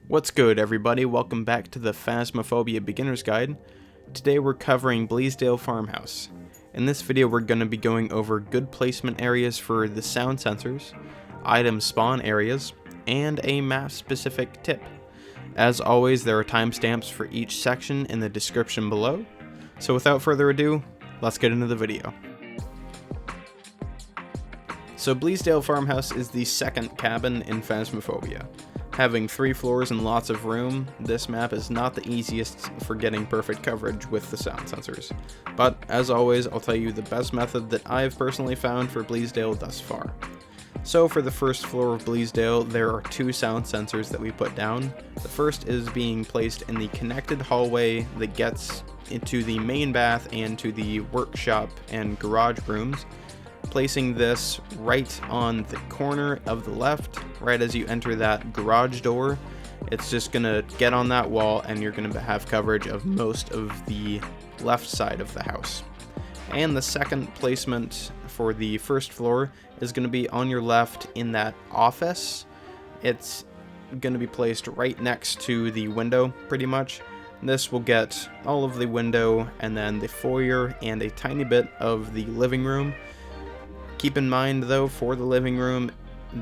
What's good, everybody? Welcome back to the Phasmophobia Beginner's Guide. Today we're covering Bleasdale Farmhouse. In this video we're going to be going over good placement areas for the sound sensors, item spawn areas, and a map-specific tip. As always, there are timestamps for each section in the description below. So without further ado, let's get into the video. So Bleasdale Farmhouse is the second cabin in Phasmophobia. Having 3 floors and lots of room, this map is not the easiest for getting perfect coverage with the sound sensors. But as always, I'll tell you the best method that I've personally found for Bleasdale thus far. So for the first floor of Bleasdale, there are 2 sound sensors that we put down. The first is being placed in the connected hallway that gets into the main bath and to the workshop and garage rooms. Placing this right on the corner of the left, right as you enter that garage door. It's just gonna get on that wall and you're gonna have coverage of most of the left side of the house. And the second placement for the first floor is gonna be on your left in that office. It's gonna be placed right next to the window, pretty much. This will get all of the window and then the foyer and a tiny bit of the living room. Keep in mind though, for the living room,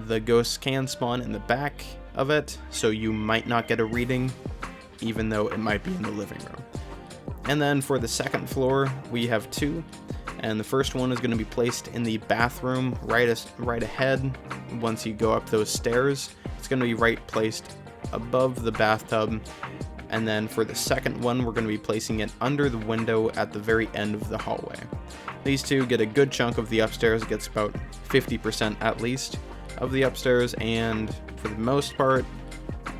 the ghosts can spawn in the back of it, so you might not get a reading, even though it might be in the living room. And then for the second floor, we have 2, and the first one is going to be placed in the bathroom right ahead. Once you go up those stairs, it's going to be right placed above the bathtub. And then for the second one, we're going to be placing it under the window at the very end of the hallway. These 2 get a good chunk of the upstairs. It gets about 50% at least of the upstairs, and for the most part,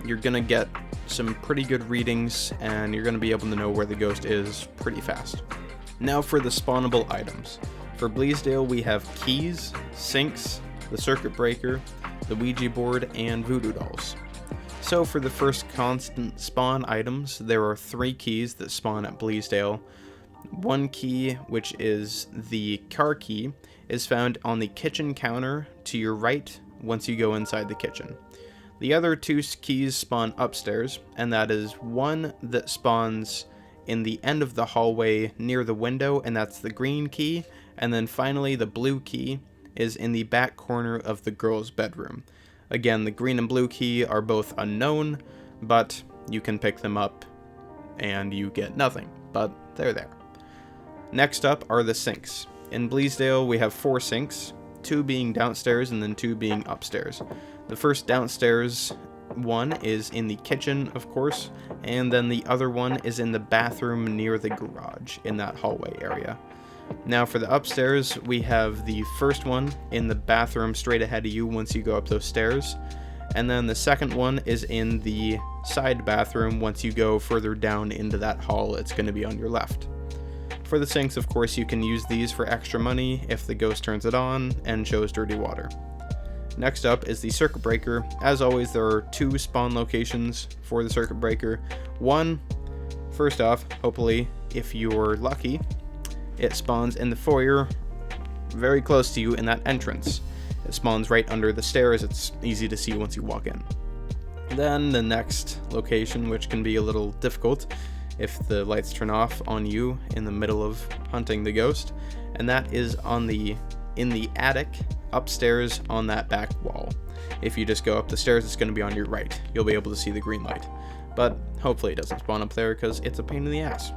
you're going to get some pretty good readings, and you're going to be able to know where the ghost is pretty fast. Now for the spawnable items. For Bleasdale, we have keys, sinks, the circuit breaker, the Ouija board, and voodoo dolls. So for the first constant spawn items, there are 3 keys that spawn at Bleasdale. One key, which is the car key, is found on the kitchen counter to your right once you go inside the kitchen. The other 2 keys spawn upstairs, and that is one that spawns in the end of the hallway near the window, and that's the green key, and then finally the blue key is in the back corner of the girl's bedroom. Again, the green and blue key are both unknown, but you can pick them up and you get nothing, but they're there. Next up are the sinks. In Bleasdale, we have 4 sinks, 2 being downstairs and then 2 being upstairs. The first downstairs one is in the kitchen, of course, and then the other one is in the bathroom near the garage in that hallway area. Now for the upstairs, we have the first one in the bathroom straight ahead of you once you go up those stairs, and then the second one is in the side bathroom once you go further down into that hall. It's going to be on your left. For the sinks, of course, you can use these for extra money if the ghost turns it on and shows dirty water. Next up is the circuit breaker. As always, there are 2 spawn locations for the circuit breaker. One, first off, hopefully, if you're lucky, it spawns in the foyer, very close to you in that entrance. It spawns right under the stairs. It's easy to see once you walk in. Then the next location, which can be a little difficult if the lights turn off on you in the middle of hunting the ghost, and that is in the attic upstairs on that back wall. If you just go up the stairs, it's going to be on your right. You'll be able to see the green light, but hopefully it doesn't spawn up there because it's a pain in the ass.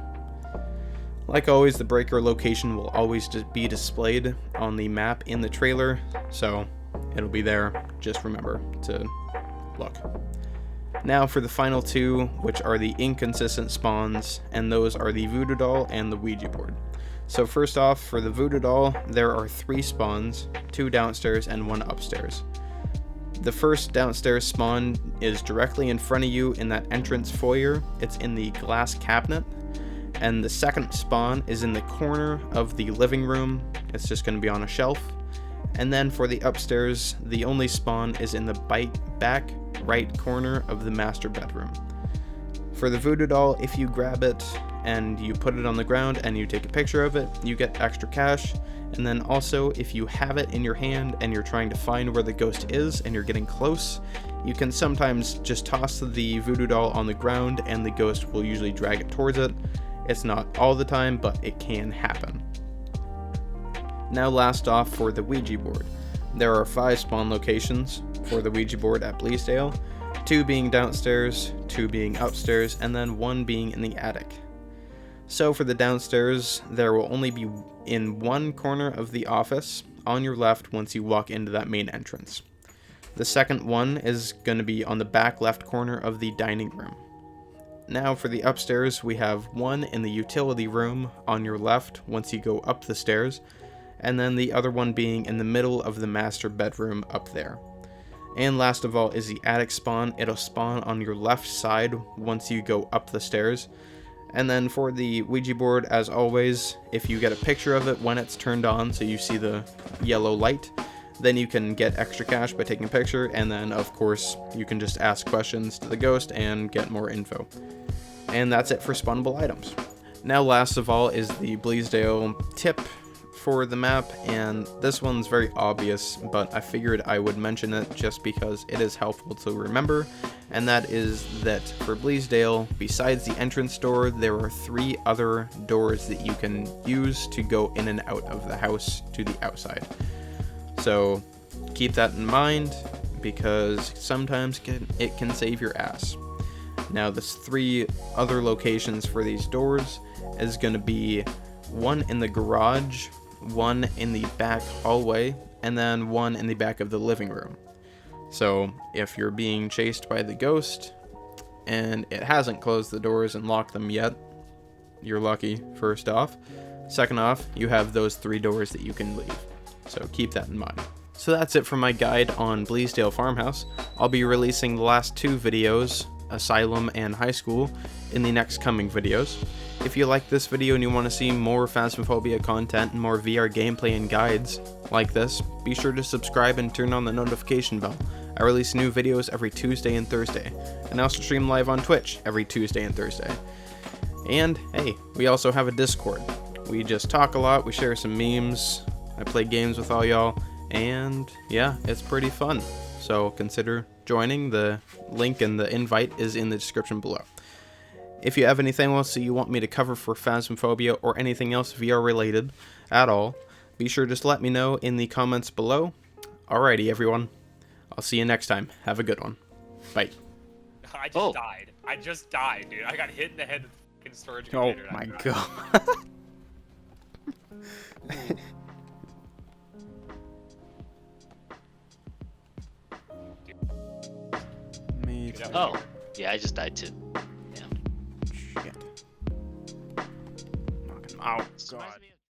Like always, the breaker location will always just be displayed on the map in the trailer, so it'll be there. Just remember to look. Now for the final 2, which are the inconsistent spawns, and those are the voodoo doll and the Ouija board. So first off, for the voodoo doll, there are 3 spawns, 2 downstairs and 1 upstairs. The first downstairs spawn is directly in front of you in that entrance foyer. It's in the glass cabinet. And the second spawn is in the corner of the living room. It's just going to be on a shelf. And then for the upstairs, the only spawn is in the back right corner of the master bedroom. For the voodoo doll, if you grab it and you put it on the ground and you take a picture of it, you get extra cash. And then also, if you have it in your hand and you're trying to find where the ghost is and you're getting close, you can sometimes just toss the voodoo doll on the ground and the ghost will usually drag it towards it. It's not all the time, but it can happen. Now last off for the Ouija board. There are 5 spawn locations for the Ouija board at Bleasdale, 2 being downstairs, 2 being upstairs, and then 1 being in the attic. So for the downstairs, there will only be in one corner of the office on your left once you walk into that main entrance. The second one is going to be on the back left corner of the dining room. Now for the upstairs, we have 1 in the utility room on your left once you go up the stairs, and then the other one being in the middle of the master bedroom up there. And last of all is the attic spawn. It'll spawn on your left side once you go up the stairs. And then for the Ouija board, as always, if you get a picture of it when it's turned on, so you see the yellow light, then you can get extra cash by taking a picture, and then of course you can just ask questions to the ghost and get more info. And that's it for spawnable items. Now last of all is the Bleasdale tip for the map, and this one's very obvious, but I figured I would mention it just because it is helpful to remember, and that is that for Bleasdale, besides the entrance door, there are 3 other doors that you can use to go in and out of the house to the outside. So keep that in mind, because sometimes it can save your ass. Now the 3 other locations for these doors is going to be 1 in the garage, 1 in the back hallway, and then 1 in the back of the living room. So if you're being chased by the ghost and it hasn't closed the doors and locked them yet, you're lucky, first off. Second off, you have those 3 doors that you can leave. So keep that in mind. So that's it for my guide on Bleasdale Farmhouse. I'll be releasing the last 2 videos, Asylum and High School, in the next coming videos. If you like this video and you want to see more Phasmophobia content and more VR gameplay and guides like this, be sure to subscribe and turn on the notification bell. I release new videos every Tuesday and Thursday, and I also stream live on Twitch every Tuesday and Thursday. And hey, we also have a Discord. We just talk a lot, we share some memes, I play games with all y'all, and yeah, it's pretty fun. So consider joining. The link and the invite is in the description below. If you have anything else that you want me to cover for Phasmophobia or anything else VR related at all, be sure to just let me know in the comments below. Alrighty everyone, I'll see you next time. Have a good one. Bye. I just died. I just died, dude. I got hit in the head with the fucking storage Oh container. my god. Me too. Oh, yeah, I just died too. Shit. Knock him out. God.